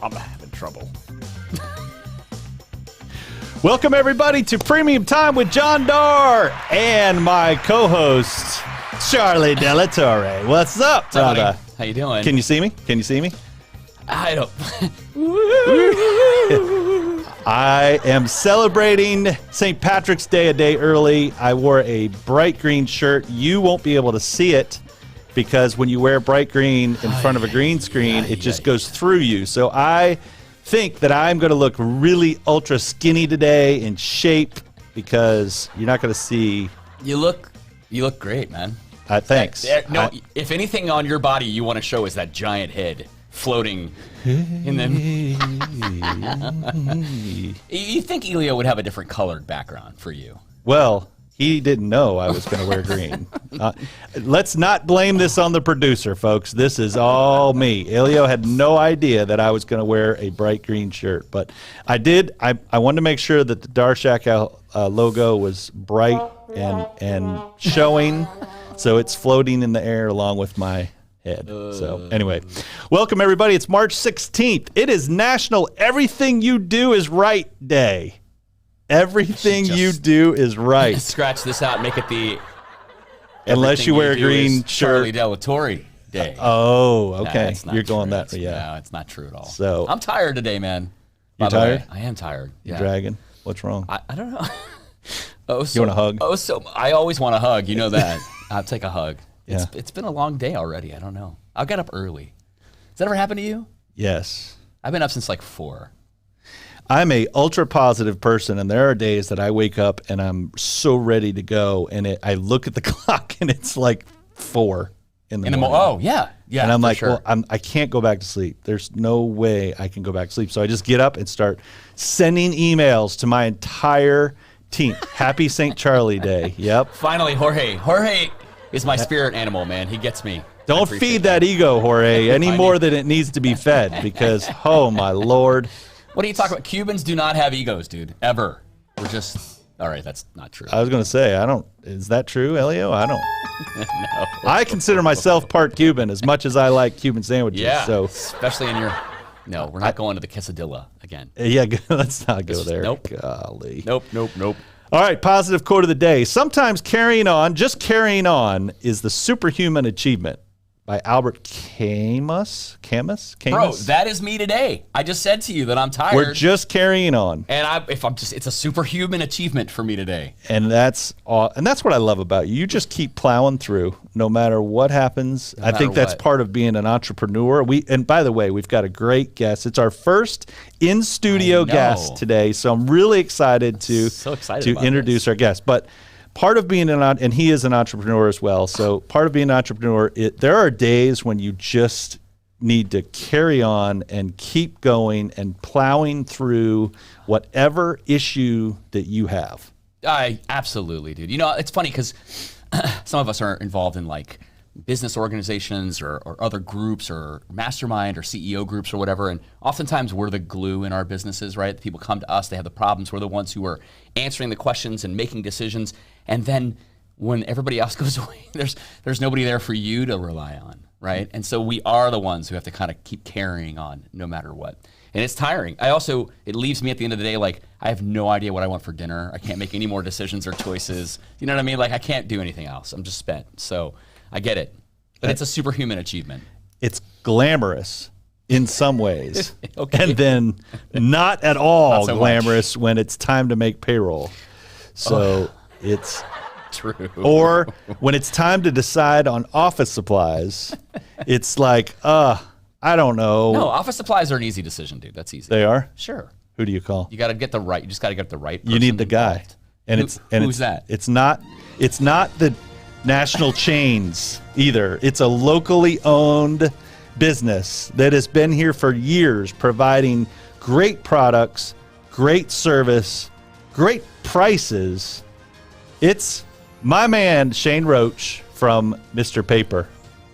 I'm having trouble. Welcome, everybody, to Premium Time with John Darr and my co-host, Charlie Delatorre. What's up, brother? How you doing? Can you see me? Can you see me? I don't. I am celebrating St. Patrick's Day a day early. I wore a bright green shirt. You won't be able to see it because when you wear bright green in front of a green screen, it just goes through you. So I think that I'm going to look really ultra skinny today in shape because you're not going to see. You look great, man. Thanks. If anything on your body you want to show is that giant head floating in them. You think Elio would have a different colored background for you? Well, he didn't know I was going to wear green. Let's not blame this on the producer, folks. This is all me. Elio had no idea that I was going to wear a bright green shirt, but I did. I wanted to make sure that the Darr Shack logo was bright and showing, so it's floating in the air along with my head. So anyway, welcome everybody. It's March 16th. It is National Everything You Do Is Right Day. Everything you do is right. Scratch this out and make it the unless you wear a green shirt. Charlie Delatorre Day. Oh, okay. Nah, you're going that. Yeah. No, it's not true at all. So I'm tired today, man. You tired? I am tired. You're dragging. What's wrong? I don't know. You want a hug? I always want a hug. You know that. I'll take a hug. Yeah. It's been a long day already. I don't know. I'll get up early. Does that ever happen to you? Yes. I've been up since like 4. I'm a ultra positive person, and there are days that I wake up and I'm so ready to go, and I look at the clock and it's like 4 in the morning. Oh yeah, And I'm like, sure. well, I can't go back to sleep. There's no way I can go back to sleep. So I just get up and start sending emails to my entire team. Happy St. Charlie Day. Yep. Finally, Jorge is my spirit animal, man. He gets me. Don't feed that ego, Jorge, any more than it needs to be fed because, oh, my Lord. What are you talking about? Cubans do not have egos, dude. Ever. We're just... All right, that's not true. I was going to say, is that true, Elio? I don't. No. I consider myself part Cuban as much as I like Cuban sandwiches. Yeah, so. especially in your... No, we're not going to the quesadilla again. Yeah, let's not go there. Nope. Golly. Nope. All right, positive quote of the day. Sometimes just carrying on is the superhuman achievement. By Albert Camus. Bro, that is me today. I just said to you that I'm tired. We're just carrying on. And it's a superhuman achievement for me today. And that's what I love about you. You just keep plowing through no matter what happens. I think that's part of being an entrepreneur. And by the way, we've got a great guest. It's our first in-studio guest today. So I'm really excited to introduce our guest. But part of being and he is an entrepreneur as well. So part of being an entrepreneur, there are days when you just need to carry on and keep going and plowing through whatever issue that you have. Absolutely, dude. You know, it's funny because some of us are involved in like business organizations or other groups or mastermind or CEO groups or whatever. And oftentimes we're the glue in our businesses, right? People come to us, they have the problems. We're the ones who are answering the questions and making decisions. And then when everybody else goes away, there's nobody there for you to rely on, right? And so we are the ones who have to kind of keep carrying on no matter what. And it's tiring. It leaves me at the end of the day like I have no idea what I want for dinner. I can't make any more decisions or choices. You know what I mean? Like I can't do anything else. I'm just spent. So I get it. But it's a superhuman achievement. It's glamorous in some ways. Okay. And then not at all Not so glamorous when it's time to make payroll. So it's true. Or when it's time to decide on office supplies, it's like, I don't know. No, office supplies are an easy decision, dude. That's easy. They are? Sure. Who do you call? You got to get you just got to get the right person. You need the guy. Involved. And who's that? It's not the national chains either. It's a locally owned business that has been here for years, providing great products, great service, great prices. It's my man, Shane Roach from Mr. Paper.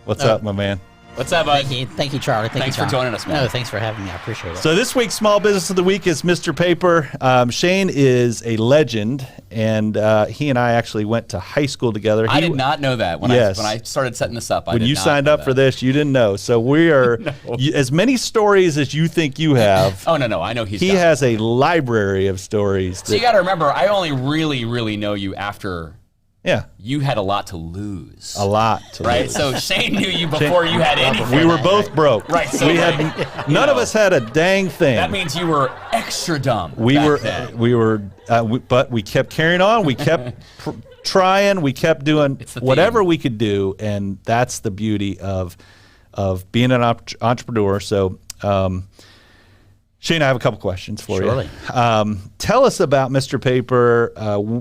What's up, my man? What's up, bud? Thank you, Charlie. Thanks you, for joining us, man. No, thanks for having me. I appreciate it. So this week's Small Business of the Week is Mr. Paper. Shane is a legend, and he and I actually went to high school together. I did not know that when Yes. I started setting this up. When you signed up for this, you didn't know. So we are as many stories as you think you have. Oh, no. I know He has a library of stories. So you got to remember, I only really know you after you had a lot to lose. A lot to right? lose. So Shane knew you before you had anything. We were both broke. Right. So we had none of us had a dang thing. That means you were extra dumb. But we kept carrying on. We kept trying. We kept doing whatever we could do, and that's the beauty of being an entrepreneur. So, Shane, I have a couple questions for you. Tell us about Mr. Paper.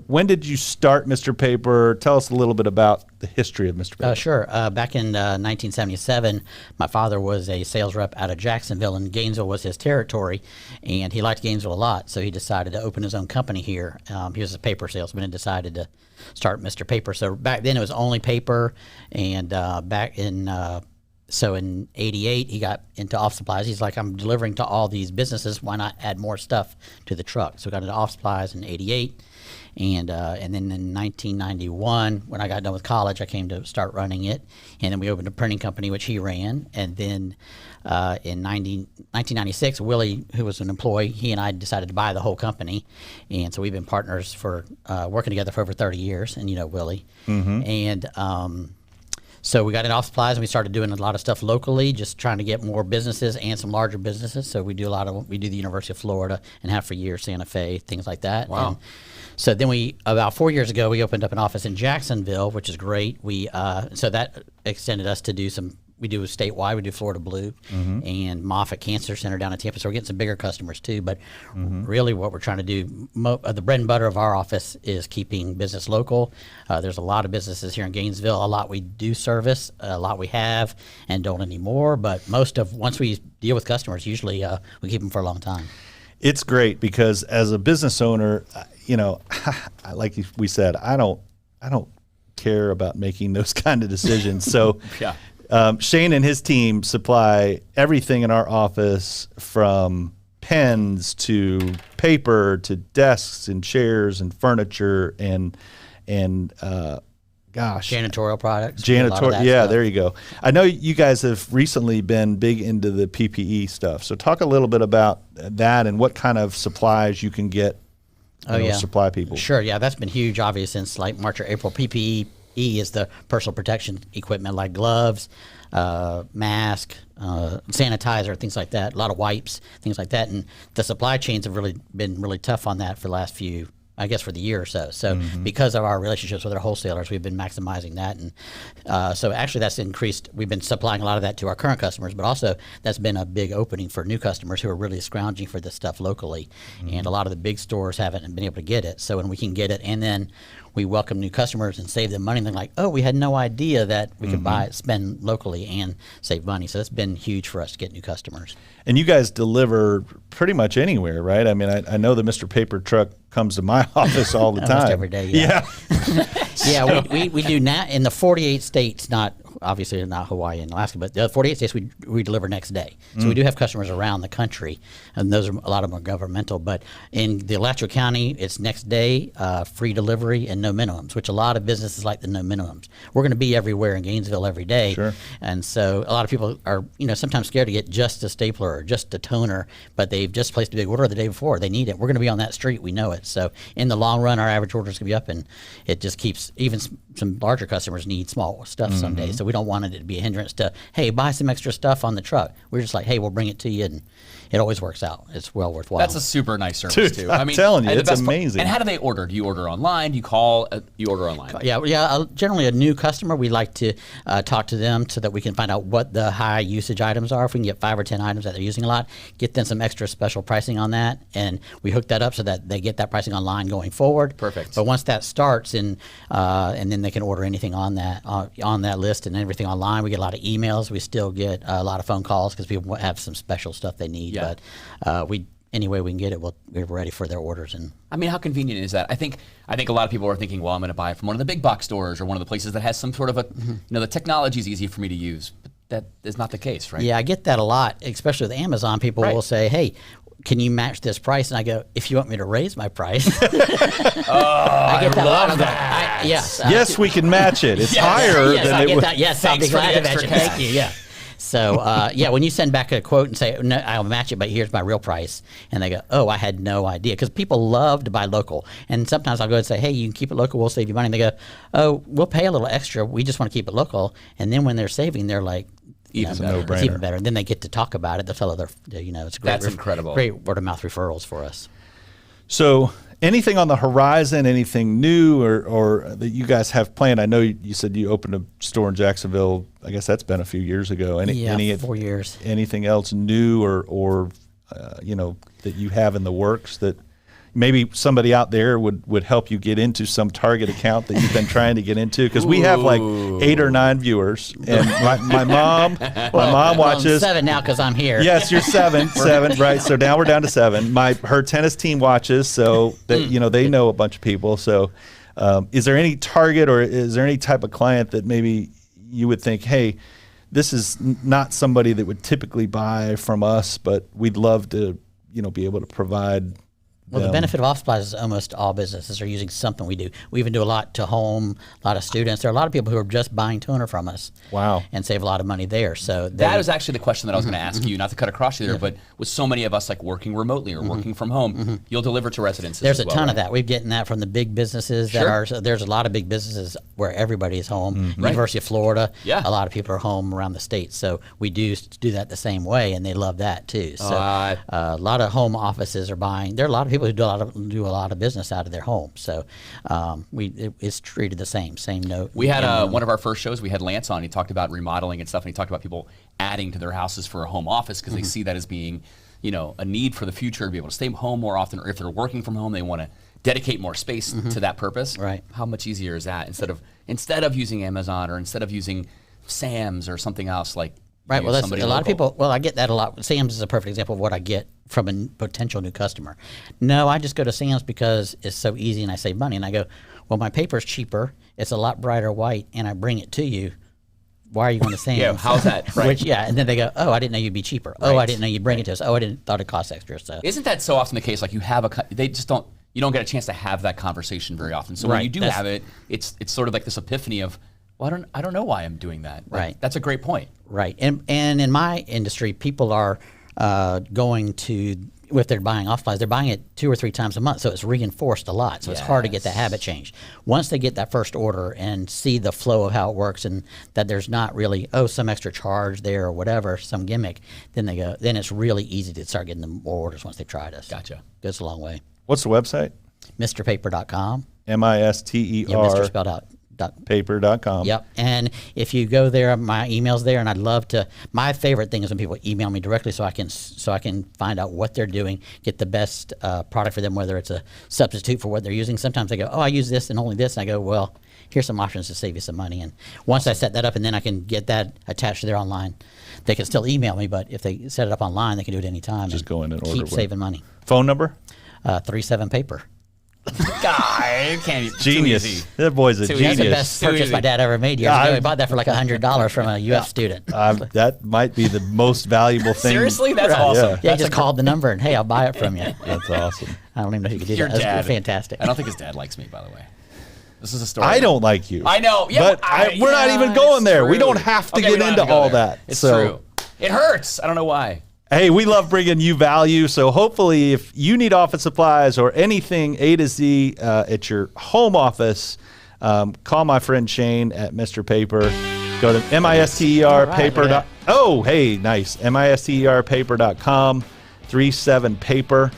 When did you start Mr. Paper? Tell us a little bit about the history of Mr. Paper. Sure. Back in 1977, my father was a sales rep out of Jacksonville, and Gainesville was his territory, and he liked Gainesville a lot, so he decided to open his own company here. He was a paper salesman and decided to start Mr. Paper. So back then it was only paper, and back in so in '88, he got into office supplies. He's like, I'm delivering to all these businesses. Why not add more stuff to the truck? So we got into office supplies in '88. And then in 1991, when I got done with college, I came to start running it. And then we opened a printing company, which he ran. And then in 1996, Willie, who was an employee, he and I decided to buy the whole company. And so we've been partners for working together for over 30 years. And you know Willie. And so we got into office supplies, and we started doing a lot of stuff locally, just trying to get more businesses and some larger businesses. So we do the University of Florida and have for years Santa Fe, things like that. Wow. And so then about 4 years ago, we opened up an office in Jacksonville, which is great. So that extended us to do we do statewide. We do Florida Blue and Moffitt Cancer Center down in Tampa. So we're getting some bigger customers too. But really what we're trying to do, the bread and butter of our office is keeping business local. There's a lot of businesses here in Gainesville. A lot we do service, a lot we have and don't anymore. But once we deal with customers, usually we keep them for a long time. It's great because as a business owner, like we said, I don't care about making those kind of decisions. So Shane and his team supply everything in our office, from pens to paper to desks and chairs and furniture and janitorial products. There you go. I know you guys have recently been big into the PPE stuff. So talk a little bit about that and what kind of supplies you can get. Supply people. Sure, yeah, that's been huge, obviously, since like March or April. PPE is the personal protection equipment like gloves, mask, sanitizer, things like that. A lot of wipes, things like that. And the supply chains have really been really tough on that for the last for the year or so. So because of our relationships with our wholesalers, we've been maximizing that. And so actually that's increased. We've been supplying a lot of that to our current customers, but also that's been a big opening for new customers who are really scrounging for this stuff locally. And a lot of the big stores haven't been able to get it. So when we can get it, and then we welcome new customers and save them money, and they're like, oh, we had no idea that we could spend locally and save money. So that's been huge for us to get new customers. And you guys deliver pretty much anywhere, right? I mean, I know the Mr. Paper truck comes to my office all the time. Almost every day, yeah. Yeah, we do now in the 48 states, obviously not Hawaii and Alaska, but the 48 states we deliver next day. So we do have customers around the country, and a lot of them are governmental. But in the Alachua County, it's next day, free delivery, and no minimums, which a lot of businesses like the no minimums. We're going to be everywhere in Gainesville every day. Sure. And so a lot of people are sometimes scared to get just a stapler or just a toner, but they've just placed a big order the day before. They need it. We're going to be on that street. We know it. So in the long run, our average orders can be up, and it just keeps, even some larger customers need small stuff someday. So we don't want it to be a hindrance to, hey, buy some extra stuff on the truck. We're just like, hey, we'll bring it to you, and it always works out. It's well worthwhile. That's a super nice service, Dude, too. I'm telling you, it's amazing. And how do they order? Do you order online? Do you call? You order online? Yeah. Generally, a new customer, we like to talk to them so that we can find out what the high usage items are. If we can get 5 or 10 items that they're using a lot, get them some extra special pricing on that, and we hook that up so that they get that pricing online going forward. Perfect. But once that starts, and then they can order anything on that list and everything online. We get a lot of emails. We still get a lot of phone calls because people have some special stuff they need. Yeah. But any way we can get it, we're ready for their orders. And I mean, how convenient is that? I think a lot of people are thinking, well, I'm going to buy it from one of the big box stores or one of the places that has some sort of the technology is easy for me to use. But that is not the case, right? Yeah, I get that a lot, especially with Amazon. People Right. will say, "Hey, can you match this price?" And I go, "If you want me to raise my price." I get that a lot. I'm like, yes. Yes, we can match it. It's Yes. higher Yes, than I it get would. that. Yes, I'll Thanks be for the glad to match extra it. Thank cash. you. Yeah. So, yeah, when you send back a quote and say, "No, I'll match it, but here's my real price," and they go, "Oh, I had no idea," because people love to buy local. And sometimes I'll go and say, "Hey, you can keep it local. We'll save you money." And they go, "Oh, we'll pay a little extra. We just want to keep it local." And then when they're saving, they're like, Even you better. It's even better. And then they get to talk about it. They'll tell other, it's a great, That's incredible. Great word of mouth referrals for us. So anything on the horizon, anything new or that you guys have planned? I know you said you opened a store in Jacksonville. I guess that's been a few years ago. Any 4 years. Anything else new or that you have in the works that maybe somebody out there would help you get into some target account that you've been trying to get into? Because we have like 8 or 9 viewers, and my mom watches. I'm 7 now because I'm here. Yes, you're 7, right? So now we're down to 7. Her tennis team watches, so that they know a bunch of people. So, is there any target or is there any type of client that maybe you would think, hey, this is not somebody that would typically buy from us, but we'd love to, be able to provide. Well, the benefit of office supplies is almost all businesses are using something we do. We even do a lot to home, a lot of students. There are a lot of people who are just buying toner from us. Wow. And save a lot of money there. So That was actually the question that I was going to ask you, not to cut across you there, but with so many of us like working remotely or working from home, you'll deliver to residences. there's as a well, ton right? of that. We've gotten that from the big businesses that Sure. are. So there's a lot of big businesses where everybody is home. Right. University of Florida. Yeah. A lot of people are home around the state. So we do that the same way, and they love that too. So a lot of home offices are buying. There are a lot of people who do a lot of business out of their home. So it's treated the same note. We had one of our first shows, we had Lance on. He talked about remodeling and stuff, and he talked about people adding to their houses for a home office because they see that as being, a need for the future to be able to stay home more often, or if they're working from home, they want to dedicate more space to that purpose. Right. How much easier is that instead of using Amazon or instead of using Sam's or something else like. Right. Well, that's somebody a lot of local. people. Well, I get that a lot. Sam's is a perfect example of what I get from a potential new customer. No, I just go to Sam's because it's so easy and I save money. And I go, well, my paper's cheaper. It's a lot brighter white, and I bring it to you. Why are you going to Sam's? Yeah, how's that? Right. And then they go, oh, I didn't know you'd be cheaper. Oh, I didn't know you'd bring it to us. Oh, I didn't thought it cost extra. So Isn't that so often the case? Like you have you don't get a chance to have that conversation very often. So when Right. you do have it, it's sort of like this epiphany of, well, I don't know why I'm doing that. Like, Right. That's a great point. Right. And in my industry, people are going to, if they're buying off supplies, they're buying it 2 or 3 times a month. So it's reinforced a lot. So it's hard to get that habit change. Once they get that first order and see the flow of how it works and that there's not really, some extra charge there or whatever, some gimmick, then then it's really easy to start getting them more orders once they've tried us. Gotcha. Goes a long way. What's the website? MrPaper.com. MISTER. Yeah, Mr. spelled out. Paper.com. Yep. And if you go there, my email's there, and I'd love to. My favorite thing is when people email me directly, so I can find out what they're doing, get the best product for them, whether it's a substitute for what they're using. Sometimes they go, oh, I use this and only this, and I go, well, here's some options to save you some money. And once I set that up, and then I can get that attached to their online, they can still email me, but if they set it up online, they can do it anytime. Just go in and order keep with it. saving money. Phone number? 37 Paper. God, can't Genius. That boy's a Too genius. That's the best Too purchase easy. my dad ever made years ago. He bought that for like $100 from a UF student. That might be the most valuable thing. Seriously? That's Right. awesome. Yeah, he just called the number and, hey, I'll buy it from you. That's awesome. I don't even know if you could do Your that. That's dad. fantastic. I don't think his dad likes me, by the way. This is a story. I don't like you. I know. Yeah, but we're not even going it's there. We true. don't have to Okay, get we don't have into to go all there. that. It's So- true. It hurts. I don't know why. Hey, we love bringing you value. So hopefully if you need office supplies or anything A to Z at your home office, call my friend Shane at Mr. Paper. Go to MISTER paper. yeah. Oh, hey, nice. MISTERpaper.com, 37 Paper.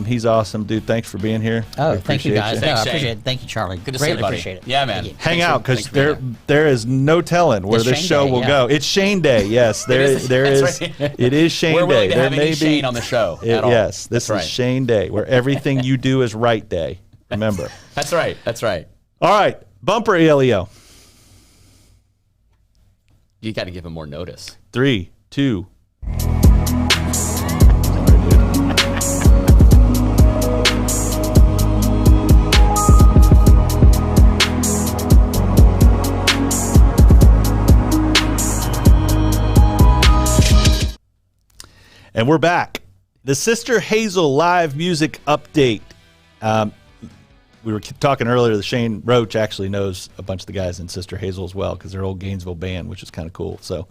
He's awesome, dude. Thanks for being here. Oh, We thank you, appreciate guys. No, Thanks, I Shane. appreciate it. Thank you, Charlie. Good to see Greatly you, buddy. appreciate it. Yeah, man. Thank you. Hang out because thanks for being there is no telling where It's this Shane show Day, will yeah. go. It's Shane Day. Yes, there is. there That's is. right. It is Shane We're willing Day. to There have may any Shane on the show at all. Yes, this That's is right. Shane Day, where everything you do is right day. Remember. That's right. That's right. All right, bumper Elio. You got to give him more notice. 3, 2. And we're back. The Sister Hazel live music update. We were talking earlier that Shane Roach actually knows a bunch of the guys in Sister Hazel as well because they're old Gainesville band, which is kind of cool. So,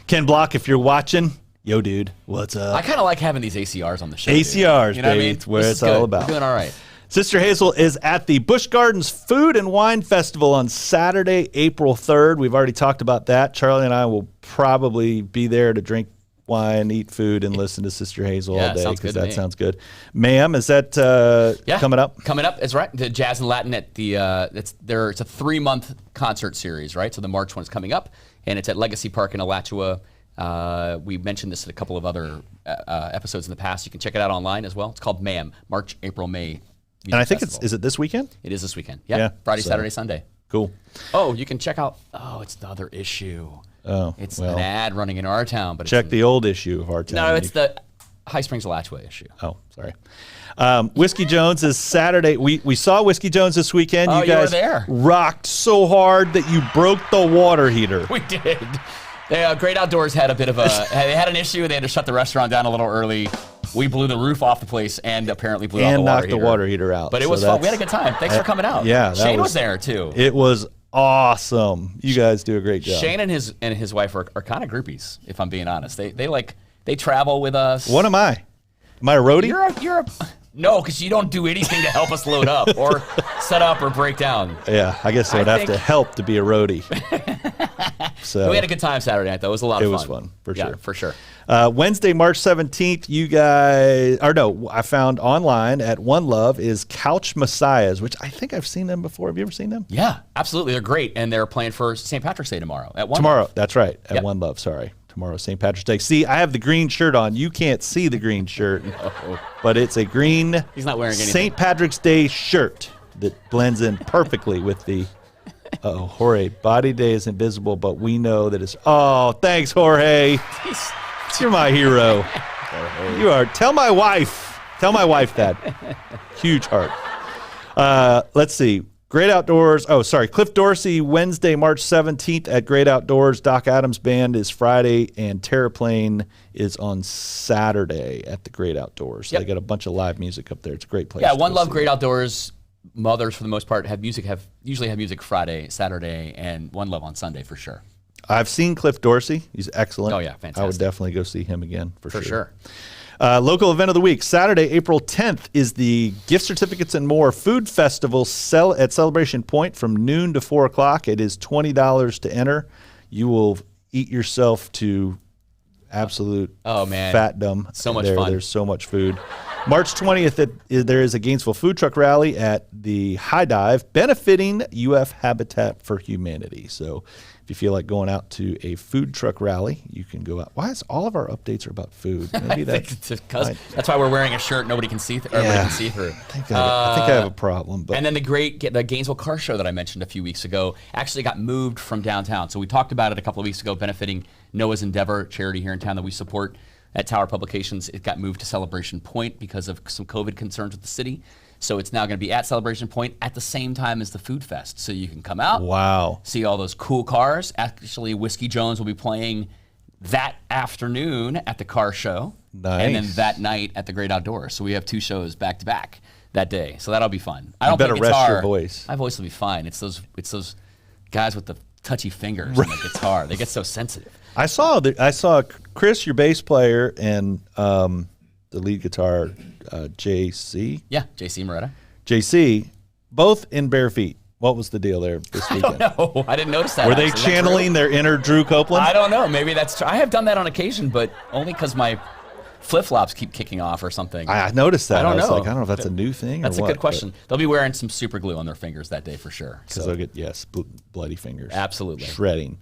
Ken Block, if you're watching, yo, dude, what's up? I kind of like having these ACRs on the show. ACRs, dude. You know baby. what I mean? It's where This it's is good. all about. We're doing all right. Sister Hazel is at the Busch Gardens Food and Wine Festival on Saturday, April 3rd. We've already talked about that. Charlie and I will probably be there to drink wine, eat food, and listen to Sister Hazel all day because that sounds good. Ma'am, is that coming up? Coming up is right. The Jazz and Latin at the it's a 3-month concert series, right? So the March one is coming up, and it's at Legacy Park in Alachua. We mentioned this in a couple of other episodes in the past. You can check it out online as well. It's called MAM, March, April, May. And I think is it this weekend? It is this weekend. Yeah. Friday, Saturday, Sunday. Cool. Oh, you can check out. Oh, it's the other issue. Oh, it's an ad running in our town, but check the old issue of our town. No, it's the High Springs Alachua issue. Oh, sorry. Whiskey Jones is Saturday. We saw Whiskey Jones this weekend. Oh, you guys were there. Rocked so hard that you broke the water heater. We did. Great Outdoors had a bit of a. They had an issue. They had to shut the restaurant down a little early. We blew the roof off the place and apparently blew out the water heater. And knocked the water heater out. But it was fun. We had a good time. Thanks for coming out. Yeah, Shane was there too. It was awesome. You guys do a great job. Shane and his wife are kind of groupies, if I'm being honest. They travel with us. What am I? Am I a roadie? You're a no, because you don't do anything to help us load up or set up or break down. Yeah, I guess I would have to help to be a roadie. So we had a good time Saturday night, though. It was a lot of fun. It was fun, for sure. Yeah, for sure. Wednesday, March 17th, you guys, I found online at One Love is Couch Messiahs, which I think I've seen them before. Have you ever seen them? Yeah, absolutely. They're great. And they're playing for St. Patrick's Day tomorrow at 1 Tomorrow, that's right, at One Love, sorry. Tomorrow, St. Patrick's Day. See, I have the green shirt on. You can't see the green shirt, but it's a green He's not wearing anything. St. Patrick's Day shirt that blends in perfectly with the Jorge. Body Day is invisible, but we know that it's. Oh, thanks, Jorge. You're my hero. You are. Tell my wife that. Huge heart. Let's see. Great Outdoors. Oh, sorry. Cliff Dorsey, Wednesday, March 17th at Great Outdoors. Doc Adams Band is Friday, and Terraplane is on Saturday at the Great Outdoors. They got a bunch of live music up there. It's a great place. Yeah, One Love, Great Outdoors. Mothers, for the most part, usually have music Friday, Saturday, and One Love on Sunday for sure. I've seen Cliff Dorsey. He's excellent. Oh, yeah, fantastic. I would definitely go see him again for sure. Local event of the week, Saturday, April 10th, is the Gift Certificates and More Food Festival at Celebration Point from noon to 4 o'clock. It is $20 to enter. You will eat yourself to absolute fatdom. So much fun. There's so much food. March 20th, there is a Gainesville food truck rally at the High Dive benefiting UF Habitat for Humanity. So if you feel like going out to a food truck rally, you can go out. Why is all of our updates are about food? Maybe that's why we're wearing a shirt nobody can see through. I think I have a problem. But. And then the Gainesville Car Show that I mentioned a few weeks ago actually got moved from downtown. So we talked about it a couple of weeks ago, benefiting Noah's Endeavor, charity here in town that we support at Tower Publications. It got moved to Celebration Point because of some COVID concerns with the city. So it's now going to be at Celebration Point at the same time as the Food Fest. So you can come out, see all those cool cars. Actually, Whiskey Jones will be playing that afternoon at the car show. Nice. And then that night at the Great Outdoors. So we have 2 shows back to back that day. So that'll be fun. I don't better rest your voice. My voice will be fine. It's those guys with the touchy fingers on the guitar. They get so sensitive. I saw Chris, your bass player, and the lead guitar, JC. Yeah, JC Moretta. JC, both in bare feet. What was the deal there this weekend? I don't know. I didn't notice that. Were they channeling their inner Drew Copeland? I don't know. Maybe that's true. I have done that on occasion, but only because my flip-flops keep kicking off or something. I noticed that. I don't know. I don't know if that's a new thing That's or a what, good question. They'll be wearing some super glue on their fingers that day for sure. Because they'll get, bloody fingers. Absolutely. Shredding.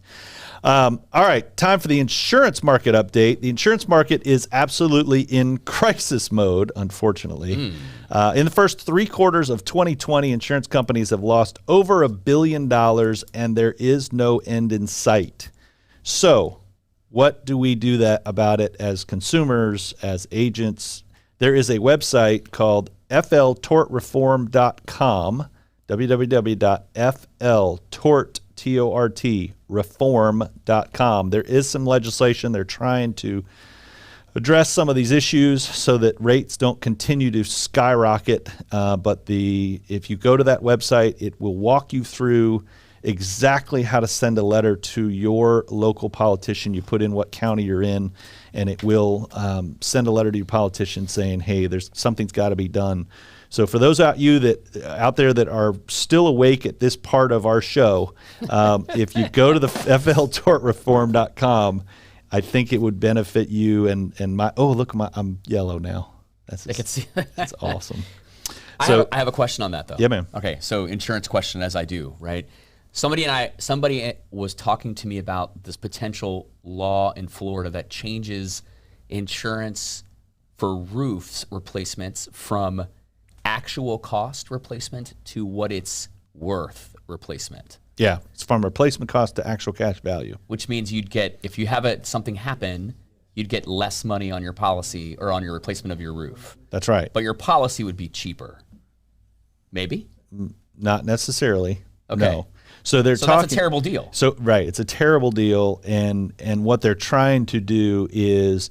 All right, time for the insurance market update. The insurance market is absolutely in crisis mode, unfortunately. In the first 3 quarters of 2020, insurance companies have lost over $1 billion, and there is no end in sight. So what do we do about it as consumers, as agents? There is a website called fltortreform.com, www.fltort reform.com. There is some legislation. They're trying to address some of these issues so that rates don't continue to skyrocket. But if you go to that website, it will walk you through exactly how to send a letter to your local politician. You put in what county you're in, and it will send a letter to your politician saying, hey, something's got to be done. So for those out there that are still awake at this part of our show, if you go to the fltortreform.com, I think it would benefit you and my. Oh, look, I'm yellow now. I can see. That's awesome. I have a question on that though. Yeah, man. Okay, so insurance question, as I do, right? Somebody was talking to me about this potential law in Florida that changes insurance for roofs replacements from actual cost replacement to what it's worth replacement. Yeah, it's from replacement cost to actual cash value. Which means you'd get, if you have something happen, you'd get less money on your policy or on your replacement of your roof. That's right. But your policy would be cheaper. Maybe? Not necessarily. Okay. No. So they're talking. That's a terrible deal. So right, it's a terrible deal, and what they're trying to do is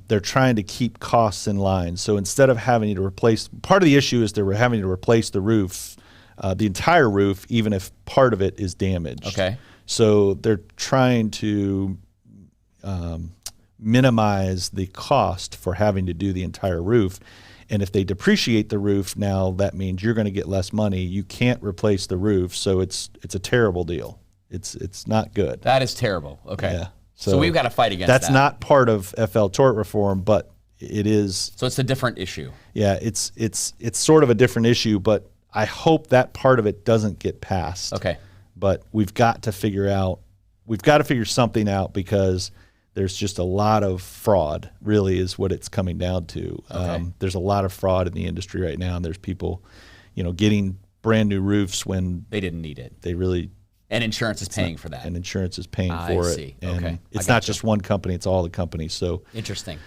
they're trying to keep costs in line. So instead of having to replace, part of the issue is they're having to replace the roof, the entire roof, even if part of it is damaged. Okay. So they're trying to minimize the cost for having to do the entire roof. And if they depreciate the roof, now that means you're going to get less money. You can't replace the roof, so it's a terrible deal. It's not good. That is terrible. Okay. Yeah. So we've got to fight against that. That's not part of FL tort reform, but it is. So it's a different issue. Yeah, it's sort of a different issue, but I hope that part of it doesn't get passed. Okay. But we've got to figure something out because there's just a lot of fraud, really, is what it's coming down to. Okay. There's a lot of fraud in the industry right now, and there's people, getting brand new roofs when they didn't need it. They really. And insurance is paying for that. And insurance is paying for it. I see. And okay. it's not just one company; it's all the companies. So interesting.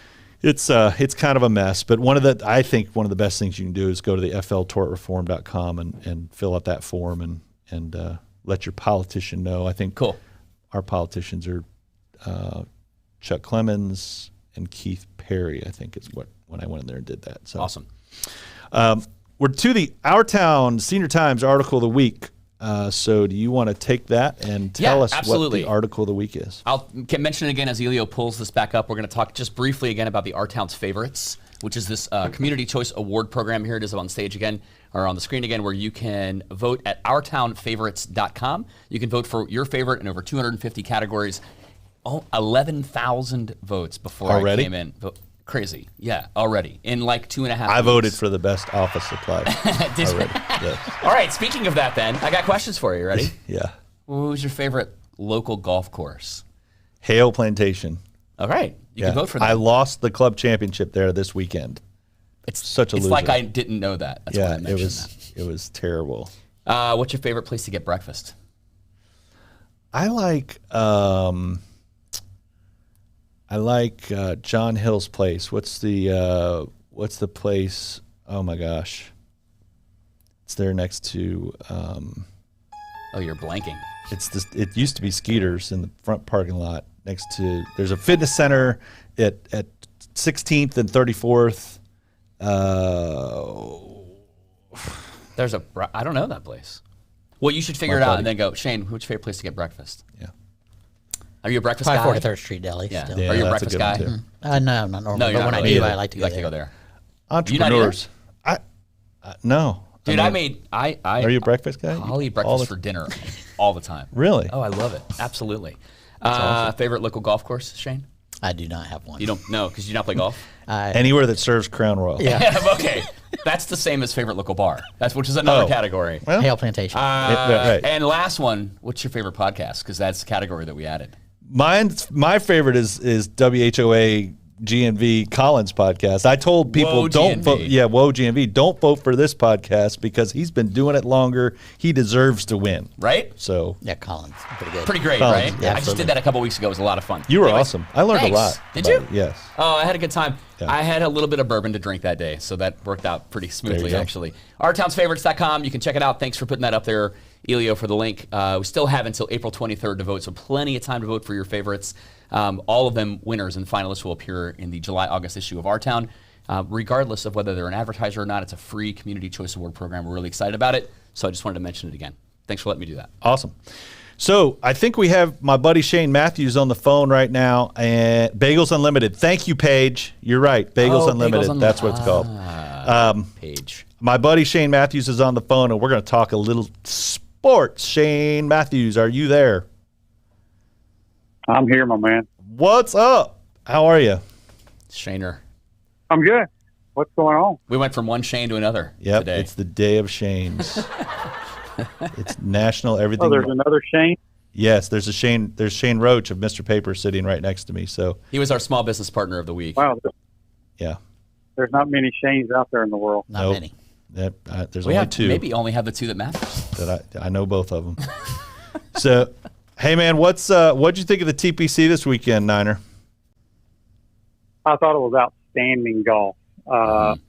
It's kind of a mess. But I think one of the best things you can do is go to the fltortreform.com and fill out that form and let your politician know. I think our politicians are Chuck Clemens and Keith Perry. I think is when I went in there and did that. So awesome. We're to Our Town Senior Times article of the week. So do you want to take that and tell us absolutely. what the article of the week is? I'll mention it again as Elio pulls this back up. We're going to talk just briefly again about the Our Town's Favorites, which is this Community Choice Award program. Here it is on stage again, or on the screen again, where you can vote at ourtownfavorites.com. You can vote for your favorite in over 250 categories. 11,000 votes before already? I came in. Crazy. Yeah, already. In like 2.5 weeks. I voted for the best office supply Did already. Yes. All right, speaking of that then, I got questions for you. Ready? Yeah. Who's your favorite local golf course? Hale Plantation. All right. You can vote for that. I lost the club championship there this weekend. It's such a loser. It's like I didn't know that. That's why I mentioned that. It was terrible. What's your favorite place to get breakfast? I like John Hill's place. What's the place? Oh my gosh. It's there next to Oh, you're blanking. It used to be Skeeter's in the front parking lot next to. There's a fitness center at 16th and 34th. I don't know that place. Well, you should figure it out and then go, Shane, what's your favorite place to get breakfast? Yeah. Are you a breakfast guy? 43rd Street Deli. Yeah. Still. Are you a that's breakfast good guy? one, too. No, not normally. No, you're but when not I really do, either. I like to You go like there. to go there. Entrepreneurs. No. Dude, are you a breakfast guy? I'll eat breakfast for dinner all the time. Really? Oh, I love it. Absolutely. awesome. Favorite local golf course, Shane? I do not have one. You don't know because you do not play golf? Anywhere that serves Crown Royal. Yeah. Okay. That's the same as favorite local bar. Which is another category. Well, Hale Plantation. right. And last one, what's your favorite podcast? Because that's the category that we added. My favorite is WHOA GNV Collins podcast. I told people Whoa, don't GNV. vote. Yeah, whoa GNV, don't vote for this podcast because he's been doing it longer. He deserves to win. Right? So yeah, Collins. Pretty good. Pretty great, Collins, right? yeah, I just absolutely. did that a couple weeks ago. It was a lot of fun. you were Anyways, awesome. I learned thanks. a lot. Did about you? it. Yes. Oh, I had a good time. Yeah. I had a little bit of bourbon to drink that day, so that worked out pretty smoothly, go. actually. OurTownsFavorites.com. You can check it out. Thanks for putting that up there, Elio for the link. We still have until April 23rd to vote, so plenty of time to vote for your favorites. All of them winners and finalists will appear in the July-August issue of Our Town. Regardless of whether they're an advertiser or not, it's a free Community Choice Award program. We're really excited about it, so I just wanted to mention it again. Thanks for letting me do that. Awesome. So I think we have my buddy Shane Matthews on the phone right now, and Bagels Unlimited. Thank you, Paige. You're right. Bagels Unlimited. That's what it's called. Paige. My buddy Shane Matthews is on the phone, and we're going to talk a little sports. Shane Matthews, are you there? I'm here, my man. What's up? How are you? Shaner. I'm good. What's going on? We went from one Shane to another Yep, today. it's the day of Shanes. It's national everything. Oh, there's another Shane? Yes, there's a Shane. There's Shane Roach of Mr. Paper sitting right next to me. So He was our small business partner of the week. Wow, yeah, there's not many Shanes out there in the world. Not Nope. many. there's We only have two maybe only have the two that matter. that I know both of them. So, hey man, what'd you think of the TPC this weekend, Niner? I thought it was outstanding golf.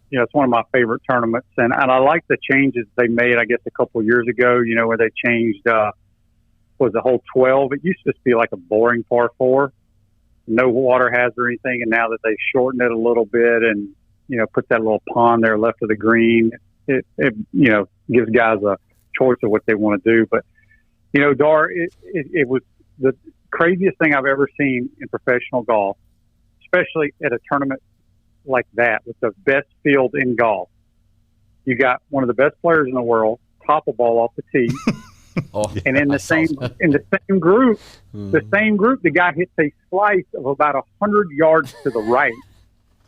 It's one of my favorite tournaments, and I like the changes they made, I guess, a couple of years ago, where they changed, was the hole 12. It used to just be like a boring par 4, no water hazard or anything, and now that they shortened it a little bit and, put that little pond there left of the green, it gives guys a choice of what they want to do. But, Darr, it was the craziest thing I've ever seen in professional golf, especially at a tournament like that with the best field in golf. You got one of the best players in the world, top a ball off the tee, and in the same group, the guy hits a slice of about 100 yards to the right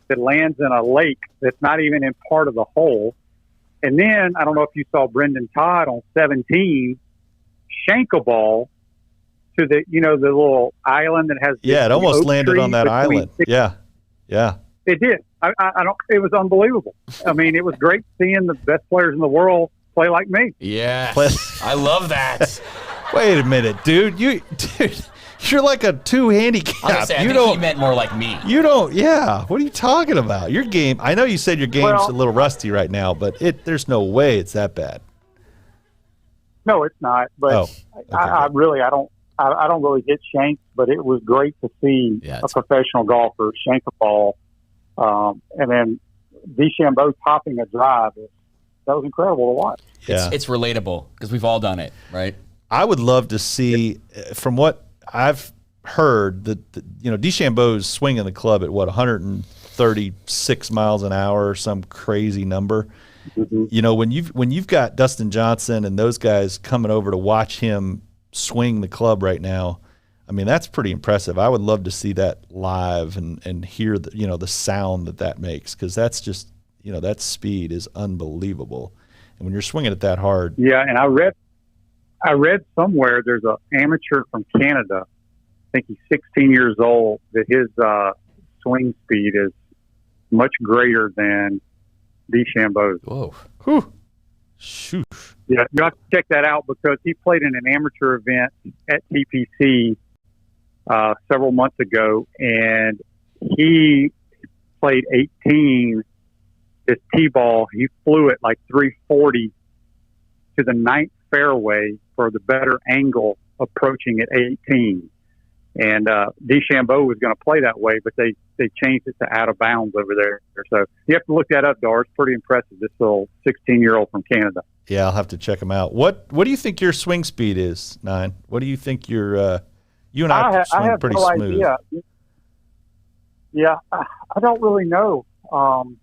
that lands in a lake that's not even in part of the hole. And then I don't know if you saw Brendan Todd on 17 shank a ball to the the little island that has it almost landed on that island. Yeah. It did. I don't. It was unbelievable. I mean, it was great seeing the best players in the world play like me. Yes, I love that. Wait a minute, dude. You're like a 2 handicap. I think he meant more like me. You don't. Yeah. What are you talking about? Your game. I know you said your game's a little rusty right now, but there's no way it's that bad. No, it's not. But okay. I don't really hit shanks, but it was great to see a professional golfer shank a ball. And then DeChambeau topping a drive. That was incredible to watch. Yeah. It's relatable because we've all done it, right? I would love to see, from what I've heard, that DeChambeau's swinging the club at 136 miles an hour or some crazy number. Mm-hmm. When you've got Dustin Johnson and those guys coming over to watch him swing the club right now, I mean, that's pretty impressive. I would love to see that live and hear the sound that makes, because that's just that speed is unbelievable. And when you're swinging it that hard, and I read somewhere there's an amateur from Canada. I think he's 16 years old. That his swing speed is much greater than DeChambeau's. Whoa! Whew. Shoot. Yeah, you have to check that out because he played in an amateur event at TPC several months ago, and he played 18. His T-ball, he flew it like 340 to the 9th fairway for the better angle approaching at 18. And DeChambeau was going to play that way, but they changed it to out of bounds over there. So you have to look that up, Darr. It's pretty impressive, this little 16-year-old from Canada. Yeah, I'll have to check him out. What do you think your swing speed is, Nine? What do you think your you and I swing have pretty no smooth. Idea. Yeah, I don't really know. I'm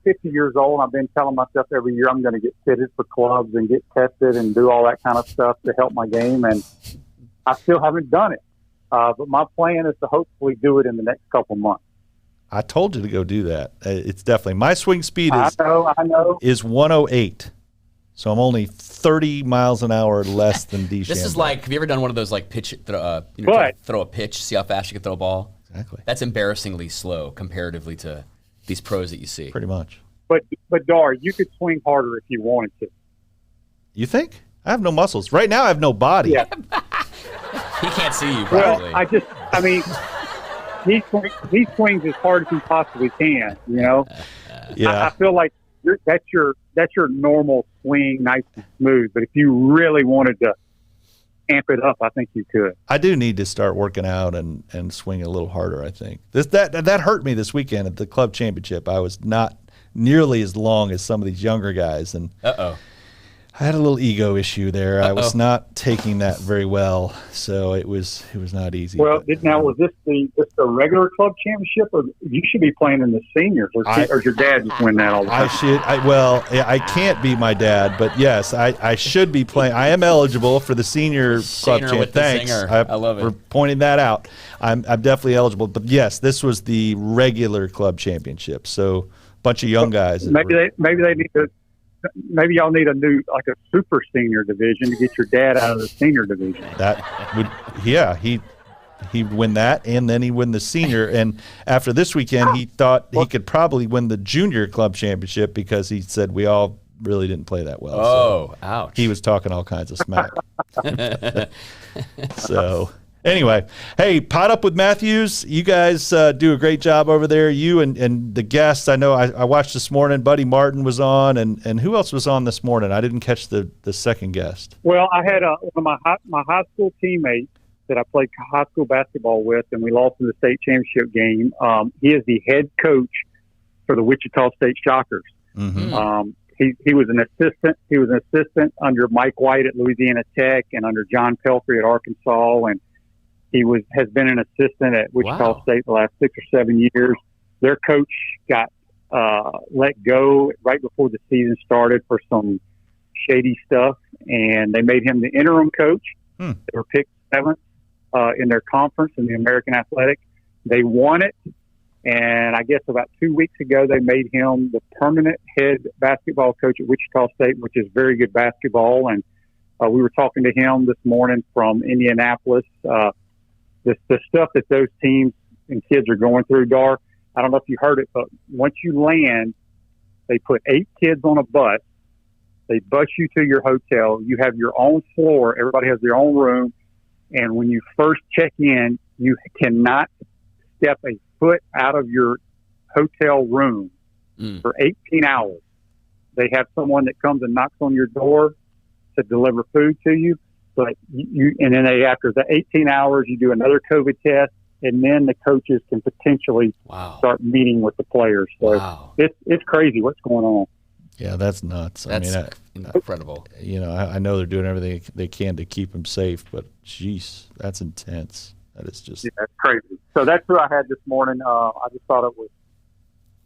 50 years old. I've been telling myself every year I'm going to get fitted for clubs and get tested and do all that kind of stuff to help my game, and I still haven't done it. But my plan is to hopefully do it in the next couple months. I told you to go do that. It's definitely my swing speed is I know. is 108. So I'm only 30 miles an hour less than DeChambeau. This is like, have you ever done one of those like pitch, throw a pitch, see how fast you can throw a ball? Exactly. That's embarrassingly slow comparatively to these pros that you see. Pretty much. But Darr, you could swing harder if you wanted to. You think? I have no muscles. Right now I have no body. Yeah. He can't see you, probably. Well, he swings as hard as he possibly can, Yeah. I feel like that's your that's your normal swing, nice and smooth. But if you really wanted to amp it up, I think you could. I do need to start working out and swing a little harder, I think. That hurt me this weekend at the club championship. I was not nearly as long as some of these younger guys, and I had a little ego issue there. I was not taking that very well, so it was not easy. Well, now was this the regular club championship, or you should be playing in the seniors, or your dad just win that all the time? I can't be my dad, but yes, I should be playing. I am eligible for the senior club championship. Thanks, I love it for pointing that out. I'm definitely eligible, but yes, this was the regular club championship. So a bunch of young guys. Maybe they need to. Maybe y'all need a new, like a super senior division to get your dad out of the senior division. That would, he'd win that, and then he'd win the senior. And after this weekend, he thought he could probably win the junior club championship because he said we all really didn't play that well. Oh, ouch. He was talking all kinds of smack. So anyway, hey, Pot Up with Matthews, you guys do a great job over there. You and the guests, I know I watched this morning, Buddy Martin was on, and who else was on this morning? I didn't catch the second guest. Well, I had one of my high school teammates that I played high school basketball with, and we lost in the state championship game. He is the head coach for the Wichita State Shockers. Mm-hmm. He was an assistant. He was an assistant under Mike White at Louisiana Tech and under John Pelfrey at Arkansas, and he has been an assistant at Wichita State the last 6 or 7 years. Their coach got let go right before the season started for some shady stuff, and they made him the interim coach. They were picked 7th in their conference in the American Athletic. They won it, and I guess about 2 weeks ago they made him the permanent head basketball coach at Wichita State, which is very good basketball. And we were talking to him this morning from Indianapolis. The stuff that those teams and kids are going through, Darr, I don't know if you heard it, but once you land, they put 8 kids on a bus. They bus you to your hotel. You have your own floor. Everybody has their own room. And when you first check in, you cannot step a foot out of your hotel room for 18 hours. They have someone that comes and knocks on your door to deliver food to you. But and then after the 18 hours, you do another COVID test, and then the coaches can potentially start meeting with the players. So it's crazy what's going on. Yeah, that's nuts. That's incredible. I know they're doing everything they can to keep them safe, but geez, that's intense. That is just that's crazy. So that's who I had this morning. I just thought it was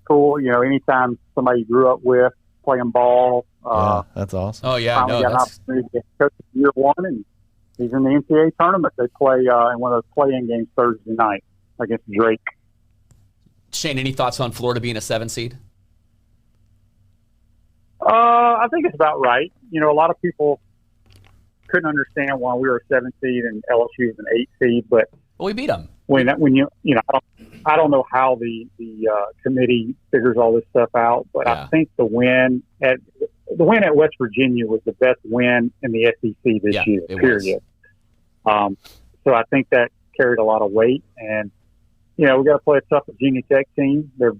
cool. Anytime somebody you grew up with playing ball. That's awesome. Oh yeah, got an opportunity to get coach year 1, and he's in the NCAA tournament. They play in one of those play-in games Thursday night against Drake. Shane, any thoughts on Florida being a 7 seed? I think it's about right. A lot of people couldn't understand why we were a 7 seed and LSU was an 8 seed, but we beat them. I don't know how the committee figures all this stuff out, but I think the win at West Virginia was the best win in the SEC this year. Period. So I think that carried a lot of weight, and we got to play a tough Virginia Tech team. They're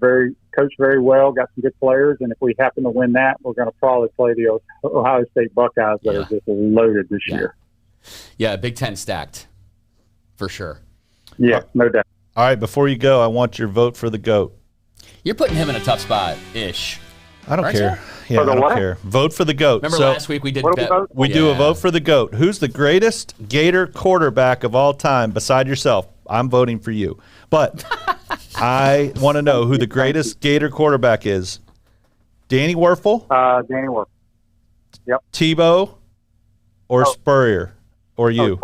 coached very well, got some good players, and if we happen to win that, we're going to probably play the Ohio State Buckeyes that are just loaded this year. Yeah, Big Ten stacked for sure. Yeah, no doubt. All right, before you go, I want your vote for the GOAT. You're putting him in a tough spot-ish. I don't care. You? Yeah, I don't care. Vote for the GOAT. Remember last week we did we do a vote for the GOAT. Who's the greatest Gator quarterback of all time beside yourself? I'm voting for you. But I want to know who the greatest Gator quarterback is. Danny Werfel? Danny Werfel. Yep. Tebow or Spurrier or you?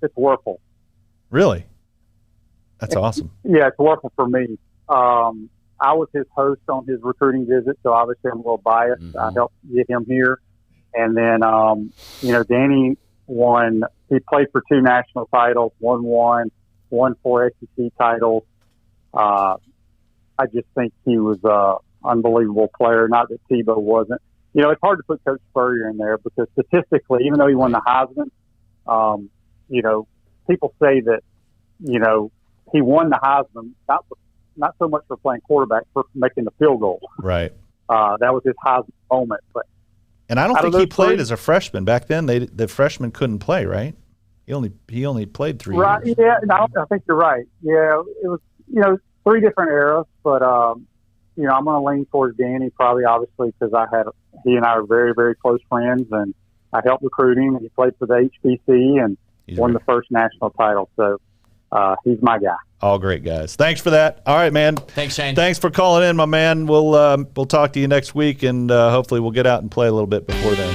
It's Werfel. Really? That's awesome. Yeah, it's Werfel for me. I was his host on his recruiting visit, so obviously I'm a little biased. Mm-hmm. I helped get him here. And then, Danny won. He played for 2 national titles, won 4 SEC titles. I just think he was an unbelievable player. Not that Tebow wasn't. It's hard to put Coach Spurrier in there because statistically, even though he won the Heisman, people say that, he won the Heisman, not so much for playing quarterback, for making the field goal. Right. that was his highest moment. But And I don't think he played as a freshman. Back then, the freshmen couldn't play, right? He only played 3 right, years. Yeah, no, I think you're right. Yeah, it was, 3 different eras, but, I'm going to lean towards Danny probably, obviously, because he and I are very, very close friends, and I helped recruit him, and he played for the HBC and won the first national title. So he's my guy. All great guys. Thanks for that. All right, man. Thanks, Shane. Thanks for calling in, my man. We'll talk to you next week, and hopefully we'll get out and play a little bit before then.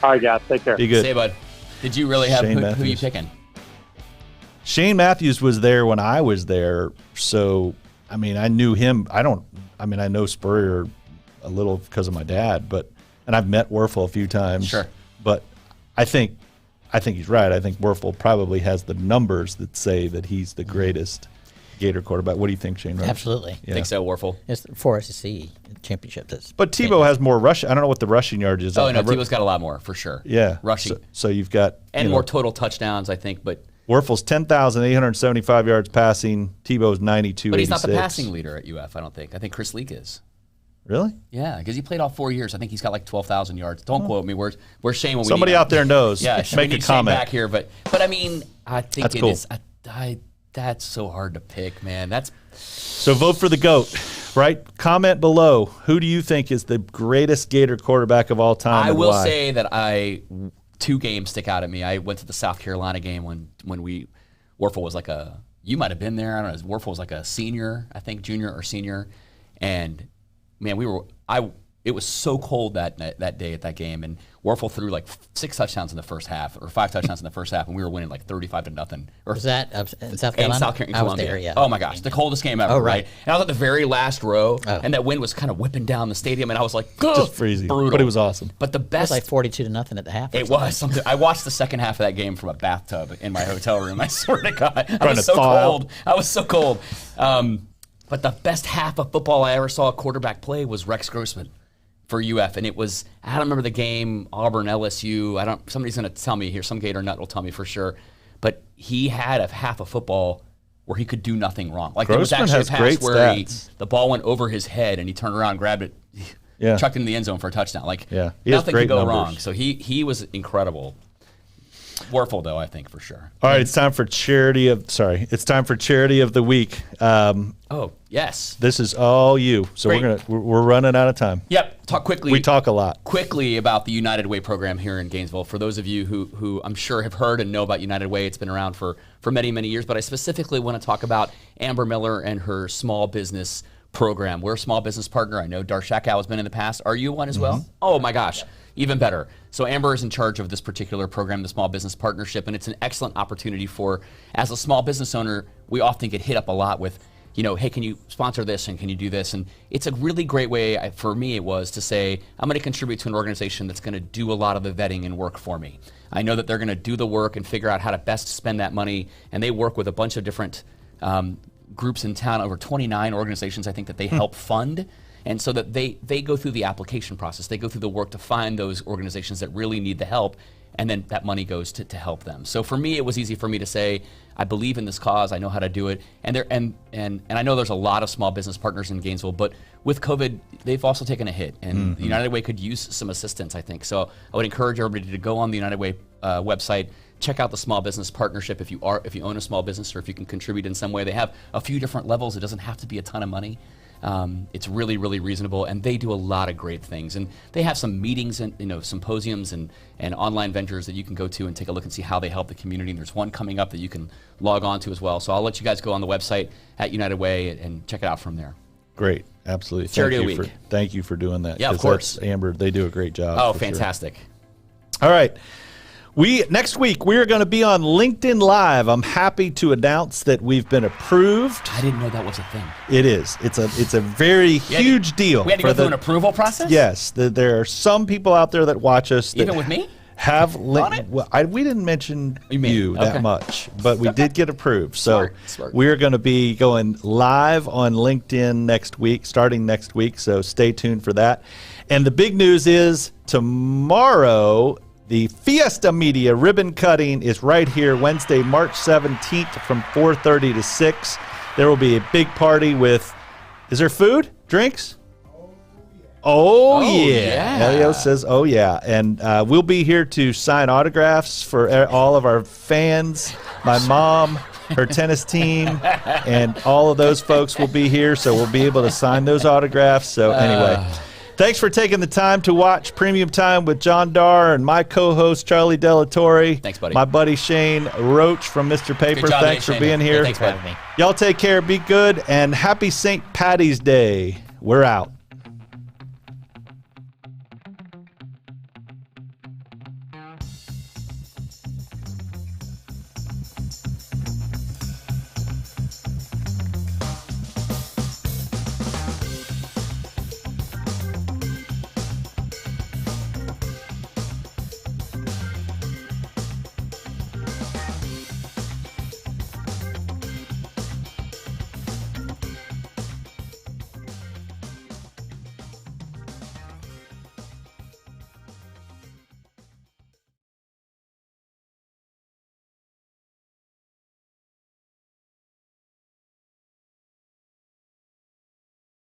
All right, guys. Take care. Be good. Say, bud. Did you really have who you picking? Shane Matthews was there when I was there, so I knew him. I know Spurrier a little because of my dad, and I've met Werfel a few times. Sure. But I think he's right. I think Werfel probably has the numbers that say that he's the greatest Gator quarterback. What do you think, Shane? Right? Absolutely. Yeah. I think so, Werfel. It's the 4 SEC championship. But Tebow has more rushing. I don't know what the rushing yardage is. Oh, no, Tebow's got a lot more, for sure. Yeah. Rushing. So you've got... And more total touchdowns, I think, but... Werfel's 10,875 yards passing. Tebow's 92. But he's not the passing leader at UF, I don't think. I think Chris Leak is. Really? Yeah, because he played all 4 years. I think he's got like 12,000 yards. Don't quote me. Where's Shane when we Somebody need him? out there knows. Yeah, make we a need Shane comment. back here, but I mean, I think That's it cool. is. That's so hard to pick, man. So vote for the GOAT, right? Comment below. Who do you think is the greatest Gator quarterback of all time? I and will why? say that 2 games stick out at me. I went to the South Carolina game when Werfel was you might have been there. I don't know. Werfel was like a senior, I think, junior or senior, and man, it was so cold that day at that game, and Werfel threw like 6 touchdowns in the first half, or 5 touchdowns in the first half, and we were winning like 35-0. Was that in South Carolina? In South Carolina, I was there, yeah. Oh my gosh, the coldest game ever, right. And I was at the very last row, and that wind was kind of whipping down the stadium, and I was like, just freezing. Brutal. But it was awesome. But the It best, was like 42-0 at the half. it was something. I watched the second half of that game from a bathtub in my hotel room. I swear to God, I Trying was to so thaw cold. out. I was so cold. But the best half of football I ever saw a quarterback play was Rex Grossman for UF, and it was, I don't remember the game, Auburn, LSU. Somebody's going to tell me here. Some Gator nut will tell me for sure. But he had a half of football where he could do nothing wrong. Like, there was Grossman actually a has pass great where stats. the ball went over his head, and he turned around, grabbed it, chucked it in the end zone for a touchdown. Like, Yeah, he has nothing great could go numbers. wrong. So he was incredible. Werfel, though, I think, for sure. All right, it's time for charity of the week. Oh, yes. This is all you. So Great. we're running out of time. Yep. Talk quickly. We talk a lot. Quickly about the United Way program here in Gainesville. For those of you who I'm sure have heard and know about United Way, it's been around for many, many years. But I specifically want to talk about Amber Miller and her small business program. We're a small business partner. I know Darr has been in the past. Are you one as well? Oh my gosh, even better. So Amber is in charge of this particular program, the Small Business Partnership, and it's an excellent opportunity for, as a small business owner, we often get hit up a lot with, hey, can you sponsor this and can you do this? And it's a really great way, for me it was, to say, I'm going to contribute to an organization that's going to do a lot of the vetting and work for me. I know that they're going to do the work and figure out how to best spend that money, and they work with a bunch of different groups in town, over 29 organizations, I think, that they help fund. And so that they go through the application process. They go through the work to find those organizations that really need the help, and then that money goes to help them. So for me, it was easy for me to say, I believe in this cause, I know how to do it. And I know there's a lot of small business partners in Gainesville, but with COVID, they've also taken a hit, and the United Way could use some assistance, I think. So I would encourage everybody to go on the United Way website, check out the Small Business Partnership if you own a small business or if you can contribute in some way. They have a few different levels. It doesn't have to be a ton of money. It's really, really reasonable, and they do a lot of great things. And they have some meetings and symposiums and online ventures that you can go to and take a look and see how they help the community. And there's one coming up that you can log on to as well. So I'll let you guys go on the website at United Way and check it out from there. Great, absolutely. Charity of the week. Thank you for doing that. Yeah, of 'cause course. that's Amber, they do a great job. Oh, for sure. fantastic. All right. Next week, we're going to be on LinkedIn Live. I'm happy to announce that we've been approved. I didn't know that was a thing. It is. It's a very huge deal. We had to go through an approval process? Yes. There are some people out there that watch us that Even with me? have On it? well, we didn't mention You that okay. much, but we did get approved. So Smart. we're going to be going live on LinkedIn starting next week. So stay tuned for that. And the big news is tomorrow, the Fiesta Media ribbon cutting is right here, Wednesday, March 17th from 4:30 to 6. There will be a big party with, is there food, drinks? Oh, yeah. yeah. Elio says, oh, yeah. And we'll be here to sign autographs for all of our fans. My mom, her tennis team, and all of those folks will be here, so we'll be able to sign those autographs. So anyway, thanks for taking the time to watch Premium Time with John Darr and my co-host, Charlie Delatorre. Thanks, buddy. My buddy Shane Roach from Mr. Paper. Good job, Thanks for Shane. being here. Thanks for having me. Y'all take care, be good, and happy St. Patty's Day. We're out.